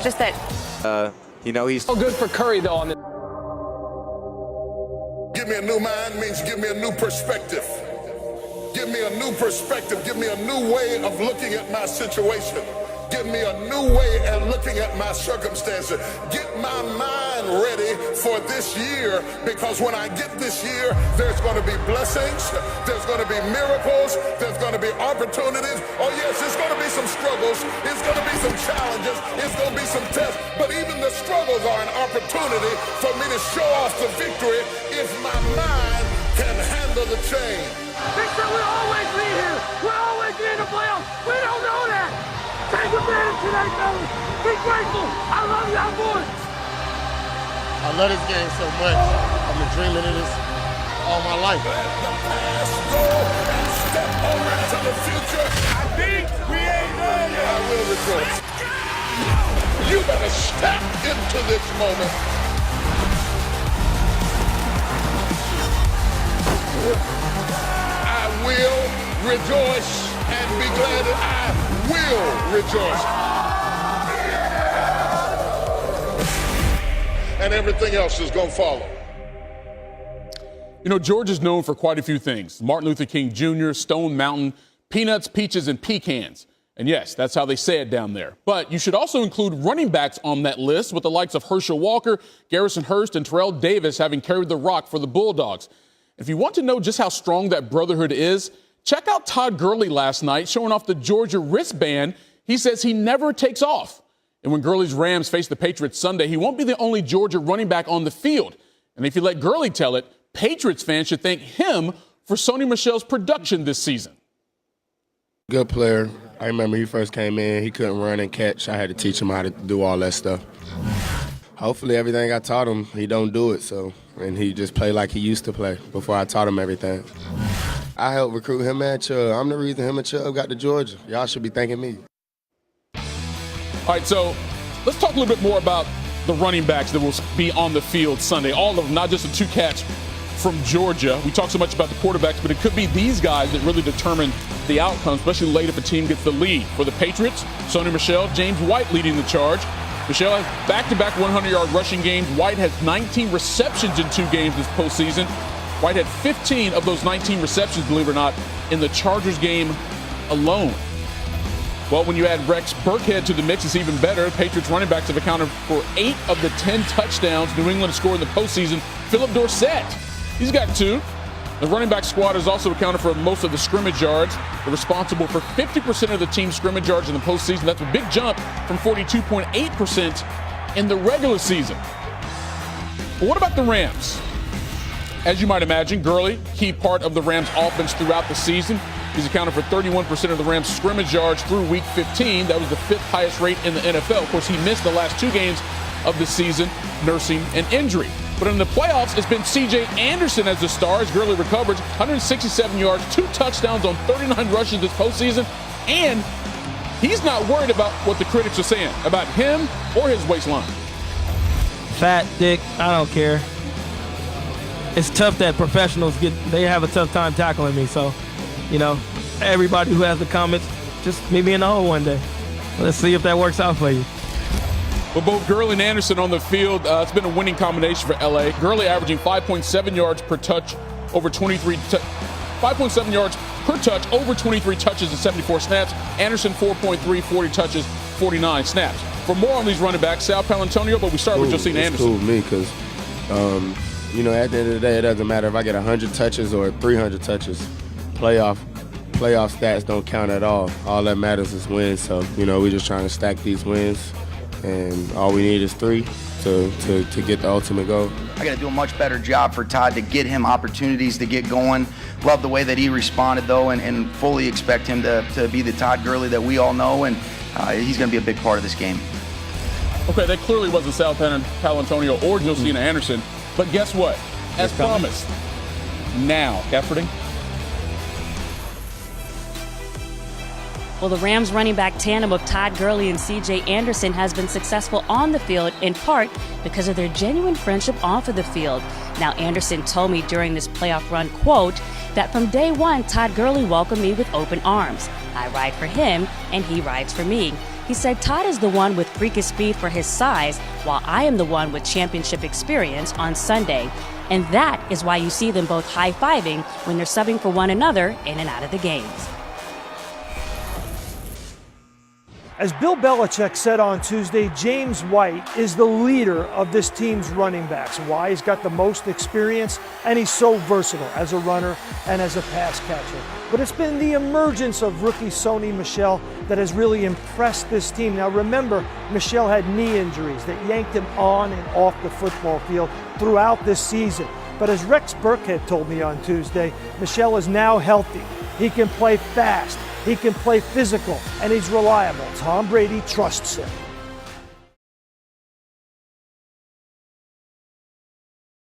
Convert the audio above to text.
just that. He's so good for Curry, though, on this. Give me a new mind means give me a new perspective. Give me a new perspective. Give me a new way of looking at my situation. Give me a new way of looking at my circumstances. Get my mind ready for this year, because when I get this year, there's going to be blessings, there's going to be miracles, there's going to be opportunities. Oh yes, it's going to be some struggles, it's going to be some challenges, it's going to be some tests, but even the struggles are an opportunity for me to show off the victory if my mind can handle the change. They said we'll always be here, we'll always be in the playoffs. We don't know that. Take advantage today, fellas. Be grateful. I love y'all boys. I love this game so much. I've been dreaming of this all my life. Let the past go and step over into the future. I think we ain't done yet. I will rejoice. You better step into this moment. I will rejoice and be glad that I will rejoice. And everything else is going to follow. You know, Georgia's known for quite a few things. Martin Luther King Jr., Stone Mountain, peanuts, peaches, and pecans. And yes, that's how they say it down there. But you should also include running backs on that list, with the likes of Herschel Walker, Garrison Hurst, and Terrell Davis having carried the rock for the Bulldogs. If you want to know just how strong that brotherhood is, check out Todd Gurley last night showing off the Georgia wristband. He says he never takes off. And when Gurley's Rams face the Patriots Sunday, he won't be the only Georgia running back on the field. And if you let Gurley tell it, Patriots fans should thank him for Sony Michel's production this season. Good player. I remember he first came in, he couldn't run and catch. I had to teach him how to do all that stuff. Hopefully everything I taught him, he don't do it, and he just play like he used to play before I taught him everything. I helped recruit him and Chubb. I'm the reason him and Chubb got to Georgia. Y'all should be thanking me. All right, so let's talk a little bit more about the running backs that will be on the field Sunday. All of them, not just the two cats from Georgia. We talk so much about the quarterbacks, but it could be these guys that really determine the outcome, especially late if a team gets the lead. For the Patriots, Sony Michel, James White leading the charge. Michel has back-to-back 100-yard rushing games. White has 19 receptions in 2 games this postseason. White had 15 of those 19 receptions, believe it or not, in the Chargers game alone. Well, when you add Rex Burkhead to the mix, it's even better. Patriots running backs have accounted for 8 of the 10 touchdowns New England scored in the postseason. Philip Dorsett, he's got 2. The running back squad has also accounted for most of the scrimmage yards. They're responsible for 50% of the team's scrimmage yards in the postseason. That's a big jump from 42.8% in the regular season. But what about the Rams? As you might imagine, Gurley, key part of the Rams offense throughout the season. He's accounted for 31% of the Rams' scrimmage yards through Week 15. That was the 5th highest rate in the NFL. Of course, he missed the last 2 games of the season, nursing an injury. But in the playoffs, it's been C.J. Anderson as the star as Gurley recovers. 167 yards, 2 touchdowns on 39 rushes this postseason. And he's not worried about what the critics are saying about him or his waistline. Fat, thick, I don't care. It's tough that professionals they have a tough time tackling me. So, everybody who has the comments, just meet me in the hole one day. Let's see if that works out for you. With both Gurley and Anderson on the field, it's been a winning combination for L.A. Gurley averaging 5.7 yards per touch over 5.7 yards per touch over 23 touches and 74 snaps. Anderson 4.3, 40 touches, 49 snaps. For more on these running backs, Sal Palantonio, but we start with Josina Anderson. It's cool with me because, at the end of the day, it doesn't matter if I get 100 touches or 300 touches. Playoff stats don't count at all. All that matters is wins. So, we're just trying to stack these wins. And all we need is 3 to get the ultimate goal. I got to do a much better job for Todd to get him opportunities to get going. Love the way that he responded, though, and fully expect him to be the Todd Gurley that we all know, and he's going to be a big part of this game. Okay, that clearly wasn't Sal Palantonio or Josina Anderson, but guess what? As promised, now, efforting. Well, the Rams running back tandem of Todd Gurley and C.J. Anderson has been successful on the field, in part because of their genuine friendship off of the field. Now, Anderson told me during this playoff run, quote, that from day one, Todd Gurley welcomed me with open arms. I ride for him, and he rides for me. He said Todd is the one with freakish speed for his size, while I am the one with championship experience on Sunday. And that is why you see them both high-fiving when they're subbing for one another in and out of the games. As Bill Belichick said on Tuesday, James White is the leader of this team's running backs. Why? He's got the most experience, and he's so versatile as a runner and as a pass catcher. But it's been the emergence of rookie Sony Michel that has really impressed this team. Now remember, Michel had knee injuries that yanked him on and off the football field throughout this season. But as Rex Burkhead told me on Tuesday, Michel is now healthy. He can play fast. He can play physical, and he's reliable. Tom Brady trusts him.